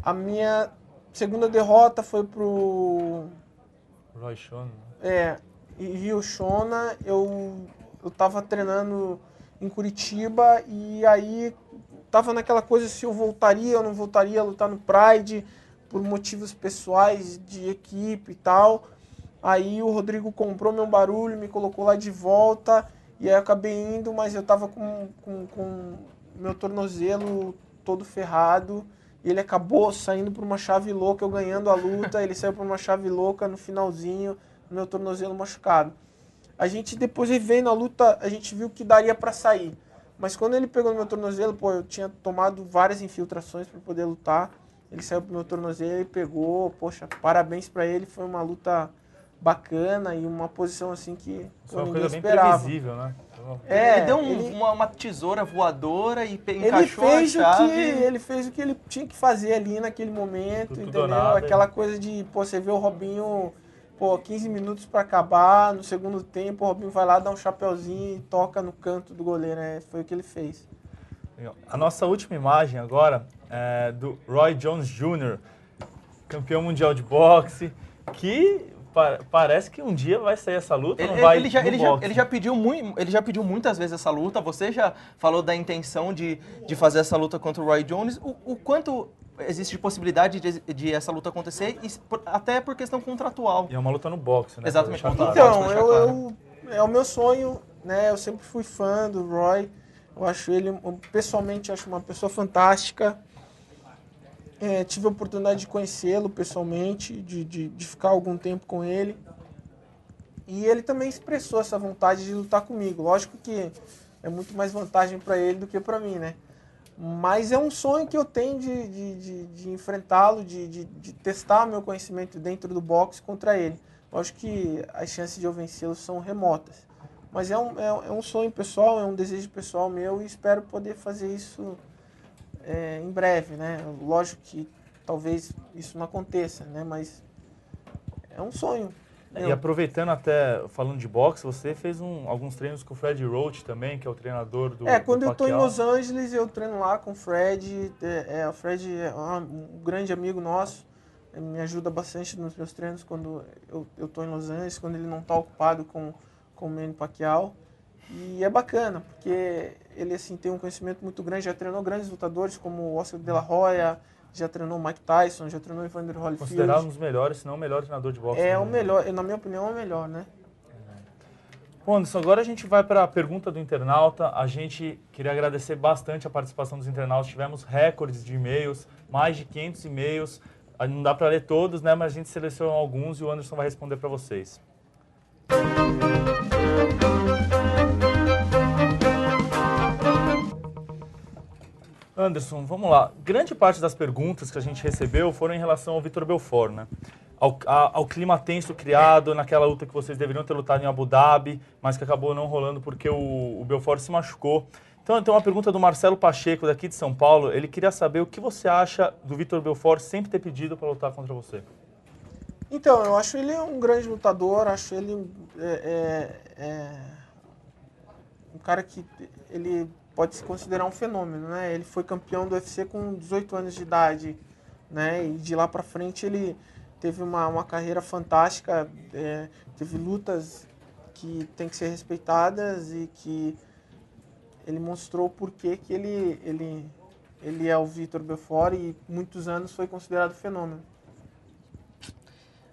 A minha segunda derrota foi pro... Roy Shona. Rio Shona. Eu tava treinando em Curitiba e aí tava naquela coisa se eu voltaria ou não voltaria a lutar no Pride por motivos pessoais de equipe e tal. Aí o Rodrigo comprou meu barulho, me colocou lá de volta e aí eu acabei indo, mas eu tava com meu tornozelo todo ferrado e ele acabou saindo por uma chave louca, eu ganhando a luta, ele saiu por uma chave louca no finalzinho, meu tornozelo machucado. A gente depois revendo a luta, a gente viu que daria pra sair. Mas quando ele pegou no meu tornozelo, pô, eu tinha tomado várias infiltrações para poder lutar. Ele saiu pro meu tornozelo e pegou, poxa, parabéns pra ele, foi uma luta bacana e uma posição assim que Isso é uma ninguém coisa bem esperava. previsível, né? Ele deu uma tesoura voadora e encaixou ele fez a chave. ele fez o que ele tinha que fazer ali naquele momento, Tudo entendeu? nada, Aquela coisa de, pô, você vê o Robinho, pô, 15 minutos para acabar, no segundo tempo o Robinho vai lá, dá um chapeuzinho e toca no canto do goleiro, né? Foi o que ele fez. A nossa última imagem agora é do Roy Jones Jr., campeão mundial de boxe, que parece que um dia vai sair essa luta, ele já pediu muitas vezes essa luta. Você já falou da intenção de fazer essa luta contra o Roy Jones. O quanto existe possibilidade de essa luta acontecer, até por questão contratual? E é uma luta no boxe, né? Exatamente. Então, é o meu sonho, né? Eu sempre fui fã do Roy. Eu acho ele, pessoalmente, acho uma pessoa fantástica. Tive a oportunidade de conhecê-lo pessoalmente, de ficar algum tempo com ele. E ele também expressou essa vontade de lutar comigo. Lógico que é muito mais vantagem para ele do que para mim, né? Mas é um sonho que eu tenho de enfrentá-lo, de testar meu conhecimento dentro do boxe contra ele. Lógico que as chances de eu vencê-lo são remotas. Mas é um sonho pessoal, é um desejo pessoal meu e espero poder fazer isso em breve, né? Lógico que talvez isso não aconteça, né? Mas é um sonho. E aproveitando até, falando de boxe, você fez alguns treinos com o Fred Roach também, que é o treinador do quando do eu estou em Pacquiao. Los Angeles, eu treino lá com o Fred. O Fred é um grande amigo nosso. Ele me ajuda bastante nos meus treinos quando eu estou em Los Angeles, quando ele não está ocupado com o Manny Pacquiao. E é bacana, porque ele assim, tem um conhecimento muito grande, já treinou grandes lutadores como o Oscar de la Hoya, já treinou Mike Tyson, já treinou Evander Holyfield. Considerado um dos melhores, se não o melhor treinador de boxe. É o melhor, na minha opinião é o melhor, né? Bom, Anderson, agora a gente vai para a pergunta do internauta. A gente queria agradecer bastante a participação dos internautas. Tivemos recordes de e-mails, mais de 500 e-mails. Não dá para ler todos, né? Mas a gente selecionou alguns e o Anderson vai responder para vocês. Anderson, vamos lá. Grande parte das perguntas que a gente recebeu foram em relação ao Vitor Belfort, né? Ao clima tenso criado naquela luta que vocês deveriam ter lutado em Abu Dhabi, mas que acabou não rolando porque o Belfort se machucou. Então, tem uma pergunta do Marcelo Pacheco, daqui de São Paulo. Ele queria saber o que você acha do Vitor Belfort sempre ter pedido para lutar contra você. Então, eu acho ele um grande lutador, acho ele um cara que ele pode se considerar um fenômeno, né? Ele foi campeão do UFC com 18 anos de idade, né? E de lá para frente ele teve uma carreira fantástica, teve lutas que tem que ser respeitadas e que ele mostrou por que ele é o Vitor Belfort e muitos anos foi considerado fenômeno.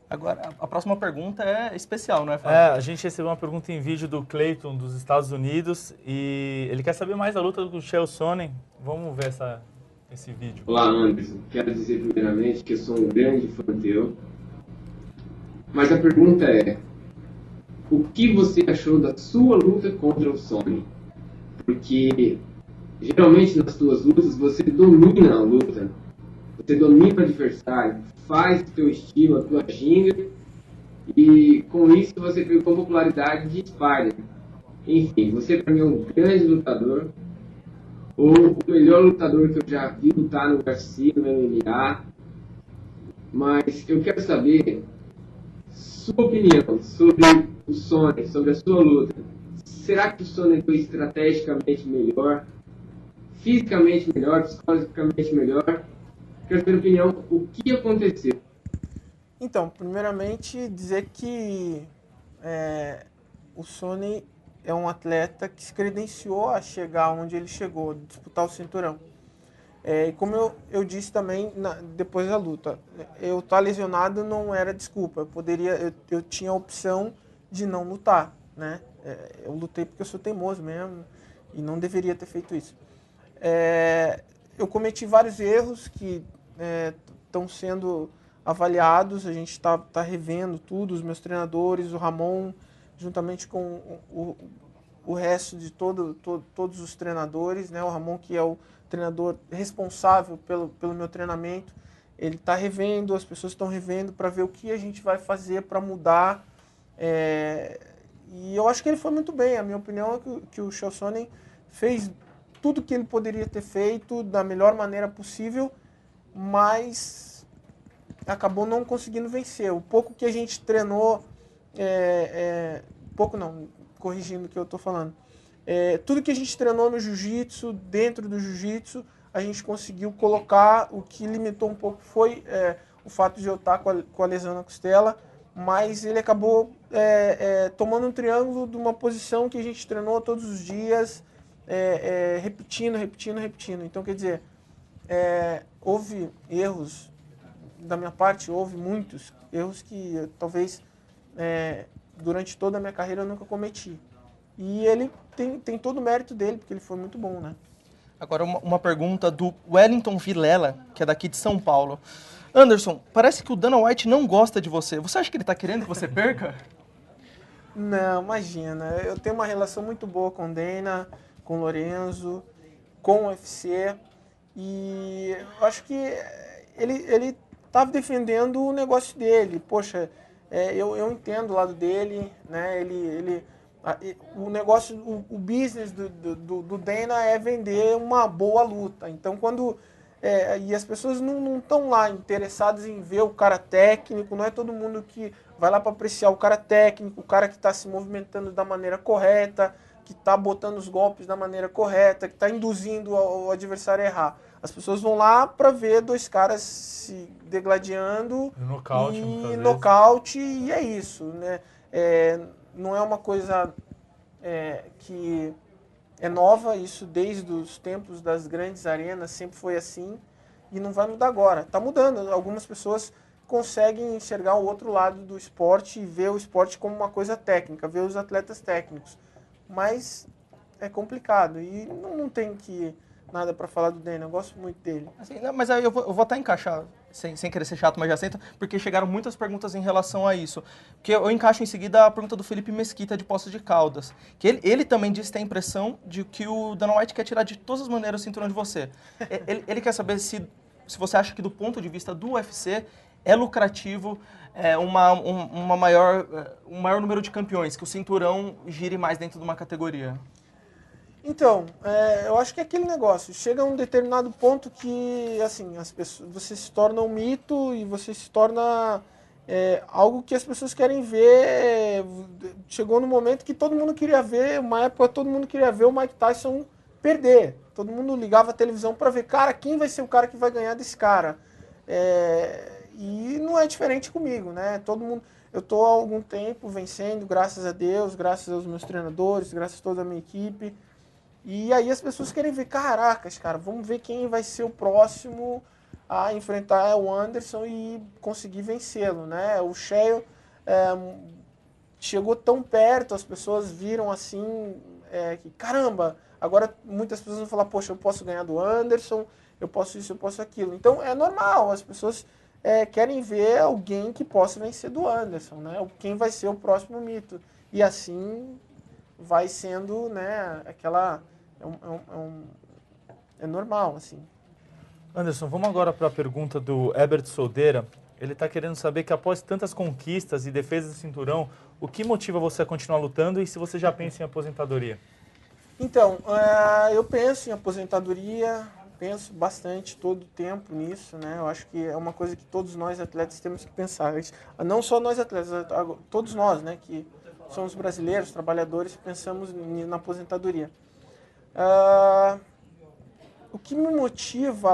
Agora, a próxima pergunta é especial, não é, Fábio? A gente recebeu uma pergunta em vídeo do Clayton, dos Estados Unidos, e ele quer saber mais da luta do Chael Sonnen. Vamos ver esse vídeo. Olá, Anderson. Quero dizer primeiramente que eu sou um grande fã teu. Mas a pergunta é, o que você achou da sua luta contra o Sonnen? Porque, geralmente, nas suas lutas, você domina a luta. Você domina o adversário, faz o teu estilo, a tua ginga, e com isso você pegou popularidade de Spider. Enfim, você para mim é um grande lutador, ou o melhor lutador que eu já vi lutar no UFC, no MMA. Mas eu quero saber sua opinião sobre o Sonnen, sobre a sua luta. Será que o Sonnen foi estrategicamente melhor, fisicamente melhor, psicologicamente melhor? quero saber a opinião, o que aconteceu? Então, primeiramente, dizer que o Sonny é um atleta que se credenciou a chegar onde ele chegou, disputar o cinturão. E como eu disse também depois da luta, eu estar lesionado não era desculpa. Eu tinha a opção de não lutar, né? Eu lutei porque eu sou teimoso mesmo e não deveria ter feito isso. Eu cometi vários erros que estão sendo avaliados. A gente está revendo tudo, os meus treinadores, o Ramon, juntamente com o resto de todos os treinadores, né? O Ramon, que é o treinador responsável pelo meu treinamento, ele está revendo, as pessoas estão revendo para ver o que a gente vai fazer para mudar. E eu acho que ele foi muito bem. A minha opinião é que o Chael Sonnen fez tudo que ele poderia ter feito da melhor maneira possível, mas acabou não conseguindo vencer. O pouco que a gente treinou, pouco não, corrigindo o que eu estou falando, tudo que a gente treinou no jiu-jitsu, dentro do jiu-jitsu, a gente conseguiu colocar. O que limitou um pouco foi o fato de eu estar com a lesão na costela, mas ele acabou tomando um triângulo de uma posição que a gente treinou todos os dias, repetindo. Então, quer dizer, houve erros da minha parte, houve muitos erros que talvez durante toda a minha carreira eu nunca cometi. E ele tem todo o mérito dele, porque ele foi muito bom, né? Agora uma pergunta do Wellington Vilela, que é daqui de São Paulo. Anderson, parece que o Dana White não gosta de você. Você acha que ele está querendo que você perca? Não, imagina. Eu tenho uma relação muito boa com o Dana, com o Lorenzo, com o UFC. E eu acho que ele estava defendendo o negócio dele. Poxa, eu entendo o lado dele, né? O negócio, o business do Dana é vender uma boa luta. Então, e as pessoas não estão lá interessadas em ver o cara técnico, não é todo mundo que vai lá para apreciar o cara técnico, o cara que está se movimentando da maneira correta, que está botando os golpes da maneira correta, que está induzindo o adversário a errar. As pessoas vão lá para ver dois caras se degladiando nocaute, nocaute, e é isso, né? Não é uma coisa que é nova, isso desde os tempos das grandes arenas, sempre foi assim, e não vai mudar agora. Está mudando, algumas pessoas conseguem enxergar o outro lado do esporte e ver o esporte como uma coisa técnica, ver os atletas técnicos, mas é complicado, e não tem nada para falar do Dana, eu gosto muito dele. Assim, não, mas aí eu vou até encaixar, sem querer ser chato, mas já aceito, porque chegaram muitas perguntas em relação a isso. Que eu encaixo em seguida a pergunta do Felipe Mesquita, de Poços de Caldas. Que ele também disse ter a impressão de que o Dana White quer tirar de todas as maneiras o cinturão de você. Ele quer saber se você acha que, do ponto de vista do UFC, é lucrativo um maior número de campeões, que o cinturão gire mais dentro de uma categoria. Então, eu acho que é aquele negócio. Chega a um determinado ponto que, assim, você se torna um mito e você se torna algo que as pessoas querem ver. Chegou no momento que todo mundo queria ver, uma época todo mundo queria ver o Mike Tyson perder. Todo mundo ligava a televisão para ver, cara, quem vai ser o cara que vai ganhar desse cara? E não é diferente comigo, né? Eu estou há algum tempo vencendo, graças a Deus, graças aos meus treinadores, graças a toda a minha equipe. E aí as pessoas querem ver, caracas, cara, vamos ver quem vai ser o próximo a enfrentar o Anderson e conseguir vencê-lo, né? O Chael chegou tão perto, as pessoas viram assim, que caramba, agora muitas pessoas vão falar, poxa, eu posso ganhar do Anderson, eu posso isso, eu posso aquilo. Então é normal, as pessoas querem ver alguém que possa vencer do Anderson, né? Quem vai ser o próximo mito. E assim vai sendo, né, aquela... É normal, assim. Anderson, vamos agora para a pergunta do Herbert Soldeira. Ele está querendo saber que, após tantas conquistas e defesas do cinturão, o que motiva você a continuar lutando e se você já pensa em aposentadoria? Então, eu penso em aposentadoria, penso bastante todo o tempo nisso, né? Eu acho que é uma coisa que todos nós atletas temos que pensar. Não só nós atletas, todos nós, né, que somos brasileiros, trabalhadores, pensamos na aposentadoria. O que me motiva